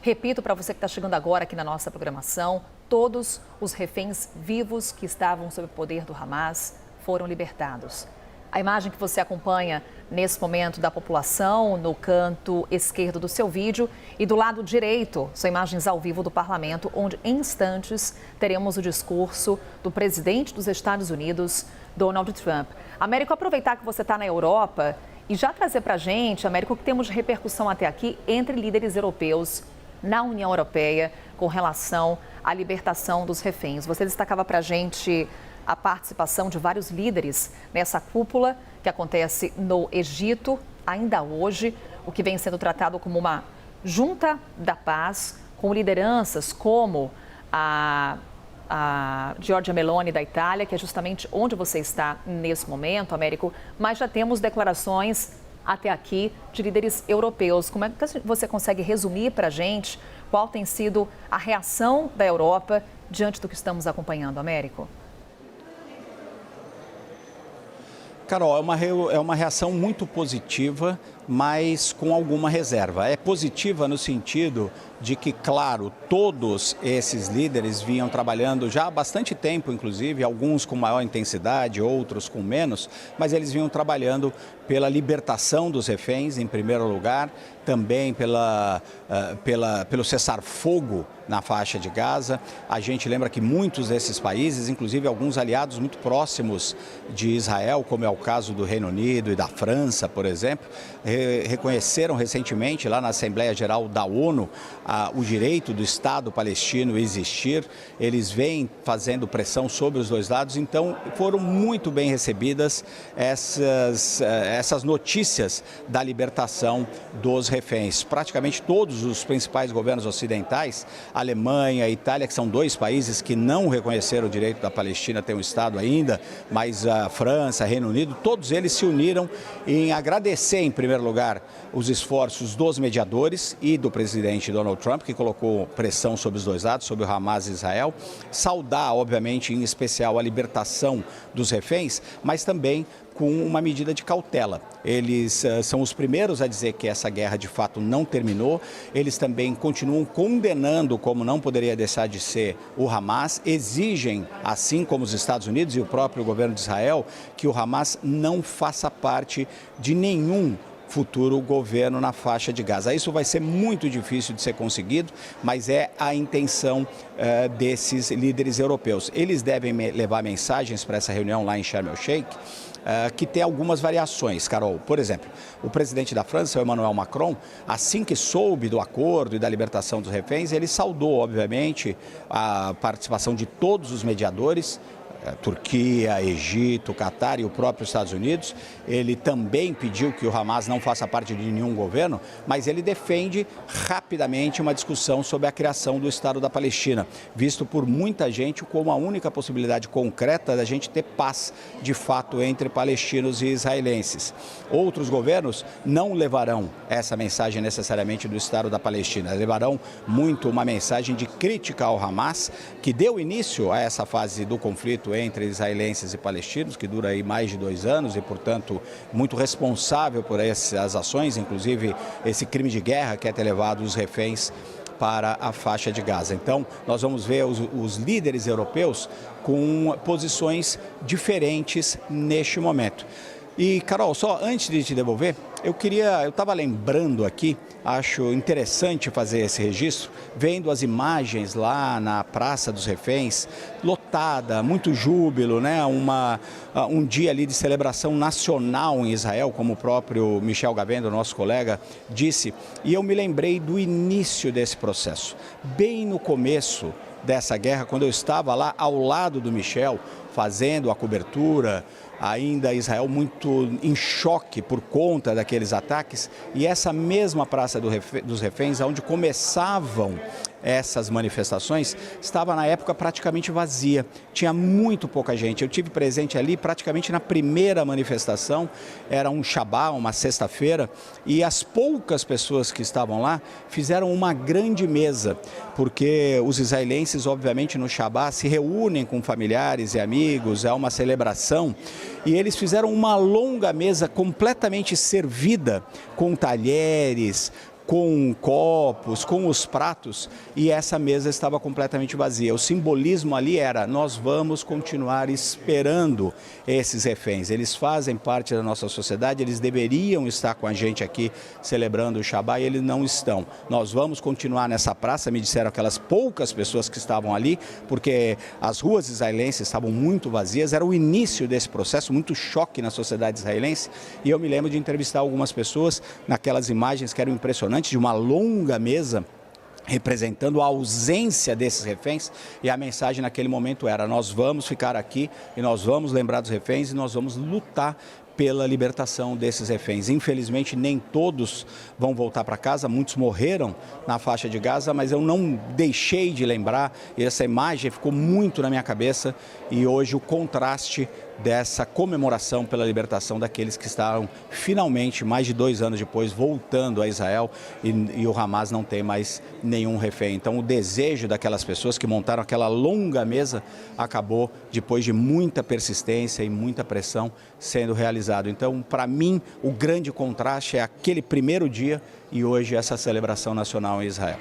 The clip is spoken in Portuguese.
Repito para você que está chegando agora aqui na nossa programação, todos os reféns vivos que estavam sob o poder do Hamas foram libertados. A imagem que você acompanha nesse momento da população no canto esquerdo do seu vídeo e do lado direito são imagens ao vivo do parlamento, onde em instantes teremos o discurso do presidente dos Estados Unidos, Donald Trump. Américo, aproveitar que você está na Europa e já trazer para a gente, Américo, o que temos de repercussão até aqui entre líderes europeus na União Europeia com relação à libertação dos reféns. Você destacava para a gente a participação de vários líderes nessa cúpula que acontece no Egito, ainda hoje, o que vem sendo tratado como uma junta da paz, com lideranças como a Giorgia Meloni da Itália, que é justamente onde você está nesse momento, Américo, mas já temos declarações até aqui de líderes europeus. Como é que você consegue resumir para a gente qual tem sido a reação da Europa diante do que estamos acompanhando, Américo? Carol, é uma reação muito positiva, mas com alguma reserva. É positiva no sentido de que, claro, todos esses líderes vinham trabalhando já há bastante tempo, inclusive, alguns com maior intensidade, outros com menos, mas eles vinham trabalhando pela libertação dos reféns, em primeiro lugar, também pelo cessar-fogo na faixa de Gaza. A gente lembra que muitos desses países, inclusive alguns aliados muito próximos de Israel, como é o caso do Reino Unido e da França, por exemplo, reconheceram recentemente lá na Assembleia Geral da ONU o direito do Estado palestino existir. Eles vêm fazendo pressão sobre os dois lados, então foram muito bem recebidas essas notícias da libertação dos reféns. Praticamente todos os principais governos ocidentais, Alemanha e Itália, que são dois países que não reconheceram o direito da Palestina a ter um Estado ainda, mas a França, Reino Unido, todos eles se uniram em agradecer, em primeiro lugar, os esforços dos mediadores e do presidente Donald Trump, que colocou pressão sobre os dois lados, sobre o Hamas e Israel, saudar, obviamente, em especial a libertação dos reféns, mas também com uma medida de cautela. Eles são os primeiros a dizer que essa guerra de fato não terminou. Eles também continuam condenando, como não poderia deixar de ser, o Hamas. Exigem, assim como os Estados Unidos e o próprio governo de Israel, que o Hamas não faça parte de nenhum futuro governo na faixa de Gaza. Isso vai ser muito difícil de ser conseguido, mas é a intenção desses líderes europeus. Eles devem levar mensagens para essa reunião lá em Sharm el-Sheikh, que tem algumas variações, Carol. Por exemplo, o presidente da França, Emmanuel Macron, assim que soube do acordo e da libertação dos reféns, ele saudou, obviamente, a participação de todos os mediadores, Turquia, Egito, Catar e o próprio Estados Unidos. Ele também pediu que o Hamas não faça parte de nenhum governo, mas ele defende rapidamente uma discussão sobre a criação do Estado da Palestina, visto por muita gente como a única possibilidade concreta da gente ter paz de fato entre palestinos e israelenses. Outros governos não levarão essa mensagem necessariamente do Estado da Palestina, levarão muito uma mensagem de crítica ao Hamas, que deu início a essa fase do conflito entre israelenses e palestinos, que dura aí mais de 2 anos e, portanto, muito responsável por essas ações, inclusive esse crime de guerra que é ter levado os reféns para a faixa de Gaza. Então, nós vamos ver os líderes europeus com posições diferentes neste momento. E, Carol, só antes de te devolver, eu estava lembrando aqui, acho interessante fazer esse registro, vendo as imagens lá na Praça dos Reféns, lotada, muito júbilo, né? Um dia ali de celebração nacional em Israel, como o próprio Michel Gavendo, nosso colega, disse, e eu me lembrei do início desse processo, bem no começo dessa guerra, quando eu estava lá ao lado do Michel, fazendo a cobertura, ainda Israel muito em choque por conta daqueles ataques, e essa mesma Praça dos Reféns, onde começavam essas manifestações, estava na época praticamente vazia, tinha muito pouca gente. Eu tive presente ali praticamente na primeira manifestação, era um Shabá, uma sexta-feira, e as poucas pessoas que estavam lá fizeram uma grande mesa, porque os israelenses, obviamente, no Shabá se reúnem com familiares e amigos, é uma celebração, e eles fizeram uma longa mesa completamente servida com talheres, com copos, com os pratos, e essa mesa estava completamente vazia. O simbolismo ali era: nós vamos continuar esperando esses reféns. Eles fazem parte da nossa sociedade, eles deveriam estar com a gente aqui celebrando o Shabbat e eles não estão. Nós vamos continuar nessa praça, me disseram aquelas poucas pessoas que estavam ali, porque as ruas israelenses estavam muito vazias, era o início desse processo, muito choque na sociedade israelense, e eu me lembro de entrevistar algumas pessoas naquelas imagens que eram impressionantes, de uma longa mesa representando a ausência desses reféns, e a mensagem naquele momento era: nós vamos ficar aqui e nós vamos lembrar dos reféns e nós vamos lutar pela libertação desses reféns. Infelizmente, nem todos vão voltar para casa, muitos morreram na faixa de Gaza, mas eu não deixei de lembrar, e essa imagem ficou muito na minha cabeça, e hoje o contraste dessa comemoração pela libertação daqueles que estavam finalmente, mais de 2 anos depois, voltando a Israel, e o Hamas não tem mais nenhum refém. Então o desejo daquelas pessoas que montaram aquela longa mesa acabou, depois de muita persistência e muita pressão, sendo realizado. Então, para mim, o grande contraste é aquele primeiro dia e hoje essa celebração nacional em Israel.